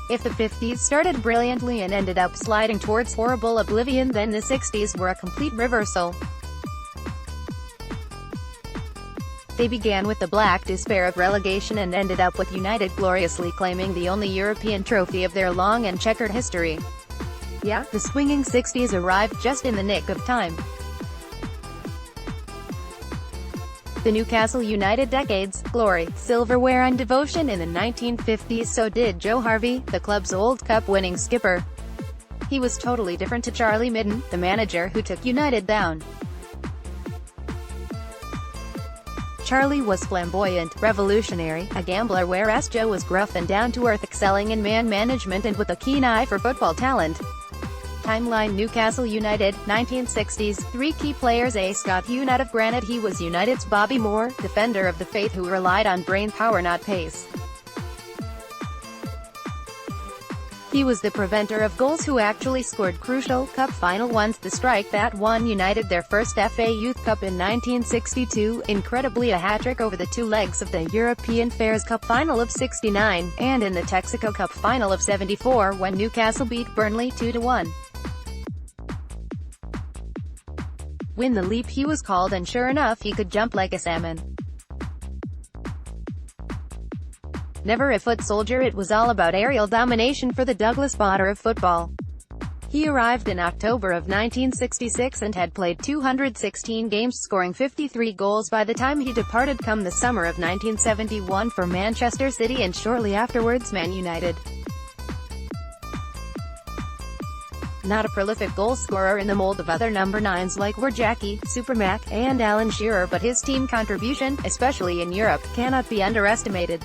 If the 50s started brilliantly and ended up sliding towards horrible oblivion, then the 60s were a complete reversal. They began with the black despair of relegation and ended up with United gloriously claiming the only European trophy of their long and checkered history. Yeah, the swinging 60s arrived just in the nick of time. The Newcastle United Decades, glory, silverware and devotion in the 1950s. So did Joe Harvey, the club's old cup-winning skipper. He was totally different to Charlie Midden, the manager who took United down. Charlie was flamboyant, revolutionary, a gambler, whereas Joe was gruff and down-to-earth, excelling in man management and with a keen eye for football talent. Timeline: Newcastle United, 1960s, 3 key players. A. Scott hewn out of granite. He was United's Bobby Moore, defender of the faith who relied on brain power not pace. He was the preventer of goals who actually scored crucial cup final ones, the strike that won United their first FA Youth Cup in 1962, incredibly a hat-trick over the 2 legs of the European Fairs Cup final of 69, and in the Texaco Cup final of 74 when Newcastle beat Burnley 2-1. Win the leap he was called, and sure enough he could jump like a salmon. Never a foot soldier, it was all about aerial domination for the Douglas Potter of football. He arrived in October of 1966 and had played 216 games, scoring 53 goals by the time he departed come the summer of 1971 for Manchester City and shortly afterwards Man United. Not a prolific goal-scorer in the mold of other number 9s like were Jackie, Supermac, and Alan Shearer, but his team contribution, especially in Europe, cannot be underestimated.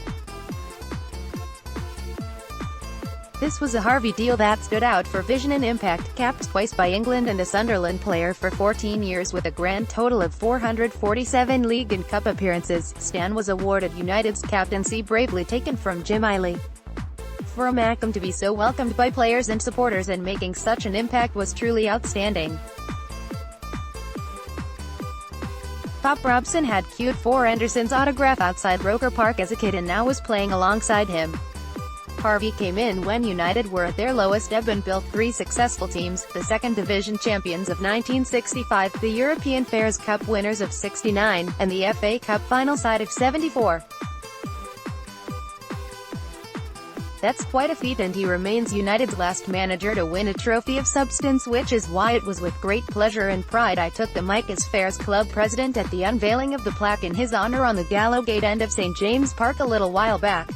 This was a Harvey deal that stood out for vision and impact, capped twice by England and a Sunderland player for 14 years with a grand total of 447 league and cup appearances. Stan was awarded United's captaincy, bravely taken from Jim Eiley. For a Mackem to be so welcomed by players and supporters and making such an impact was truly outstanding. Pop Robson had queued for Anderson's autograph outside Roker Park as a kid and now was playing alongside him. Harvey came in when United were at their lowest ebb and built 3 successful teams, the second division champions of 1965, the European Fairs Cup winners of 69, and the FA Cup final side of 74. That's quite a feat, and he remains United's last manager to win a trophy of substance, which is why it was with great pleasure and pride I took the mic as Fairs Club president at the unveiling of the plaque in his honor on the Gallowgate end of St. James Park a little while back.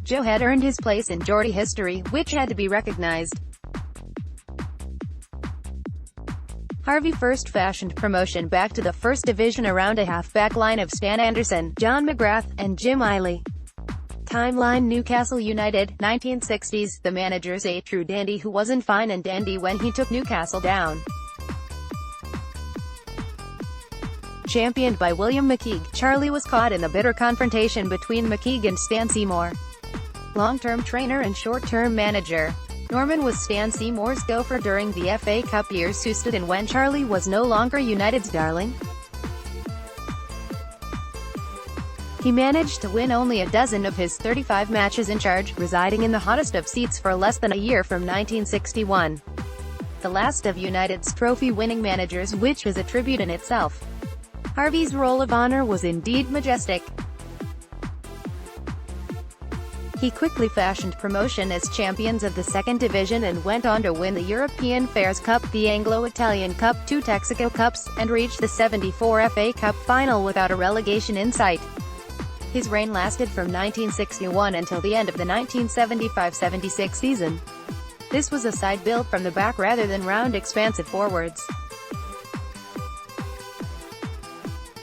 Joe had earned his place in Geordie history, which had to be recognized. Harvey first fashioned promotion back to the first division around a half-back line of Stan Anderson, John McGrath, and Jim Eiley. Timeline: Newcastle United, 1960s, the manager's a true dandy who wasn't fine and dandy when he took Newcastle down. Championed by William McKeag, Charlie was caught in the bitter confrontation between McKeag and Stan Seymour. Long-term trainer and short-term manager. Norman was Stan Seymour's gopher during the FA Cup years, who stood in when Charlie was no longer United's darling. He managed to win only a dozen of his 35 matches in charge, residing in the hottest of seats for less than a year from 1961. The last of United's trophy-winning managers, which was a tribute in itself. Harvey's roll of honor was indeed majestic. He quickly fashioned promotion as champions of the second division and went on to win the European Fairs Cup, the Anglo-Italian Cup, 2 Texaco Cups, and reached the 74 FA Cup final without a relegation in sight. His reign lasted from 1961 until the end of the 1975-76 season. This was a side built from the back rather than round expansive forwards.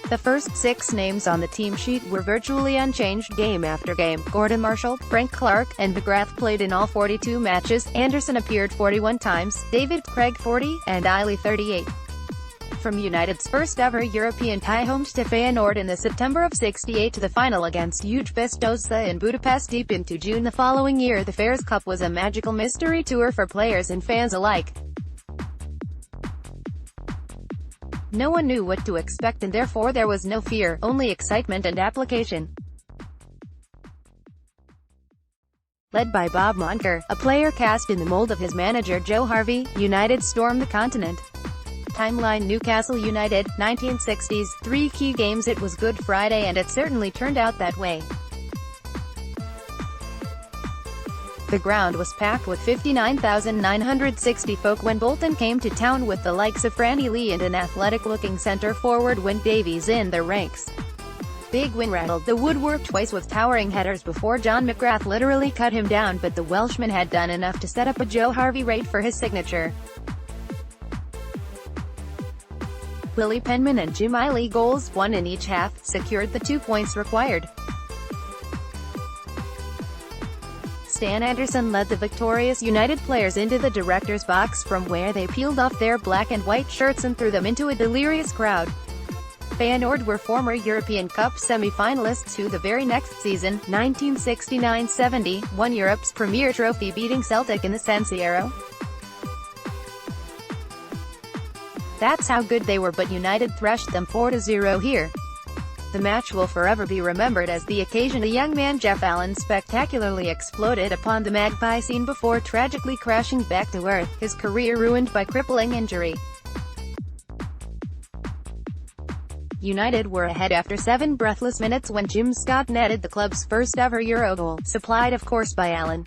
The first 6 names on the team sheet were virtually unchanged game after game. Gordon Marshall, Frank Clark, and McGrath played in all 42 matches, Anderson appeared 41 times, David Craig 40, and Eiley 38. From United's first ever European tie home to Feyenoord in the September of '68 to the final against Huge Festosa in Budapest deep into June the following year, the Fairs Cup was a magical mystery tour for players and fans alike. No one knew what to expect and therefore there was no fear, only excitement and application. Led by Bob Moncur, a player cast in the mold of his manager Joe Harvey, United stormed the continent. Timeline: Newcastle United, 1960s, 3 key games. It was Good Friday and it certainly turned out that way. The ground was packed with 59,960 folk when Bolton came to town with the likes of Franny Lee and an athletic-looking centre-forward Wyn Davies in their ranks. Big Wyn rattled the woodwork twice with towering headers before John McGrath literally cut him down, but the Welshman had done enough to set up a Joe Harvey raid for his signature. Willie Penman and Jim Eiley, goals, 1 in each half, secured the 2 points required. Stan Anderson led the victorious United players into the director's box, from where they peeled off their black and white shirts and threw them into a delirious crowd. Feyenoord were former European Cup semi-finalists who the very next season, 1969-70, won Europe's premier trophy, beating Celtic in the San Siro. That's how good they were, but United thrashed them 4-0 here. The match will forever be remembered as the occasion a young man Jeff Allen spectacularly exploded upon the Magpie scene before tragically crashing back to earth, his career ruined by crippling injury. United were ahead after 7 breathless minutes when Jim Scott netted the club's first ever Euro goal, supplied of course by Allen.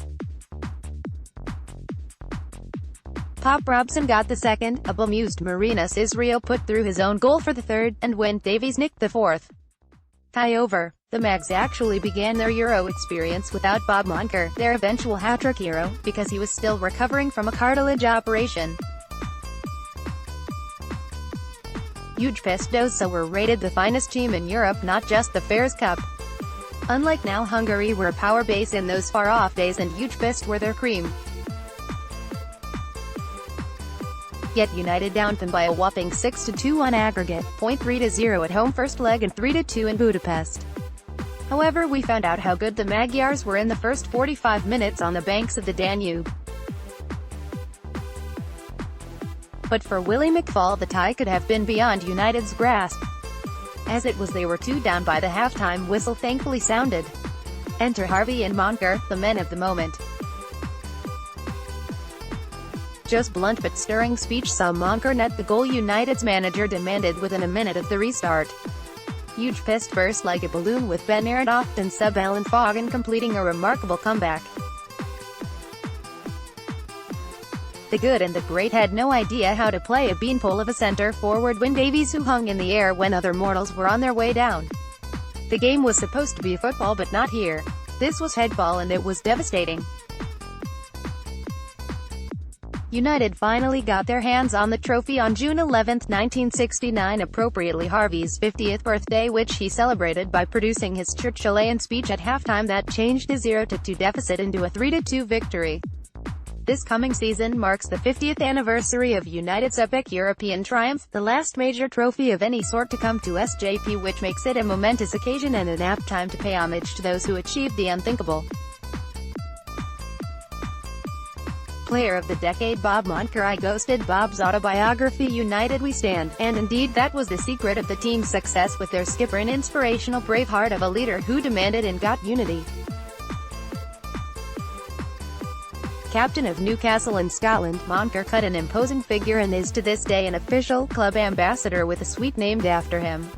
Pop Robson got the second, a bemused Marinas Israel put through his own goal for the third, and Wyn Davies nicked the fourth. Tie over. The Mags actually began their Euro experience without Bob Moncur, their eventual hat-trick hero, because he was still recovering from a cartilage operation. Huge Pestosa were rated the finest team in Europe, not just the Fairs Cup. Unlike now, Hungary were a power base in those far-off days, and Huge Pest were their cream. Yet United downed them by a whopping 6-2 on aggregate, 0.3-0 at home first leg and 3-2 in Budapest. However, we found out how good the Magyars were in the first 45 minutes on the banks of the Danube. But for Willie McFall, the tie could have been beyond United's grasp. As it was, they were 2 down by the halftime whistle thankfully sounded. Enter Harvey and Moncur, the men of the moment. Joe's blunt but stirring speech saw Moncur net the goal United's manager demanded within a minute of the restart. Huge Pest burst like a balloon, with Ben Ardoft and sub Alan Fogan completing a remarkable comeback. The good and the great had no idea how to play a beanpole of a centre-forward Wyn Davies who hung in the air when other mortals were on their way down. The game was supposed to be football, but not here. This was headball and it was devastating. United finally got their hands on the trophy on June 11, 1969, appropriately Harvey's 50th birthday, which he celebrated by producing his Churchillian speech at halftime that changed his 0-2 deficit into a 3-2 victory. This coming season marks the 50th anniversary of United's epic European triumph, the last major trophy of any sort to come to SJP, which makes it a momentous occasion and an apt time to pay homage to those who achieved the unthinkable. Player of the Decade Bob Moncur. I ghosted Bob's autobiography United We Stand, and indeed that was the secret of the team's success, with their skipper an inspirational brave heart of a leader who demanded and got unity. Captain of Newcastle in Scotland, Moncur cut an imposing figure and is to this day an official club ambassador with a suite named after him.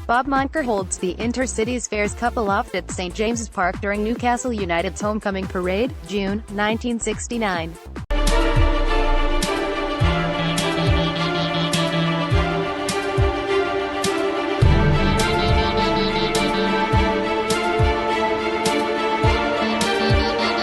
Bob Moncur holds the Intercities Fairs Cup aloft at St James's Park during Newcastle United's homecoming parade, June, 1969.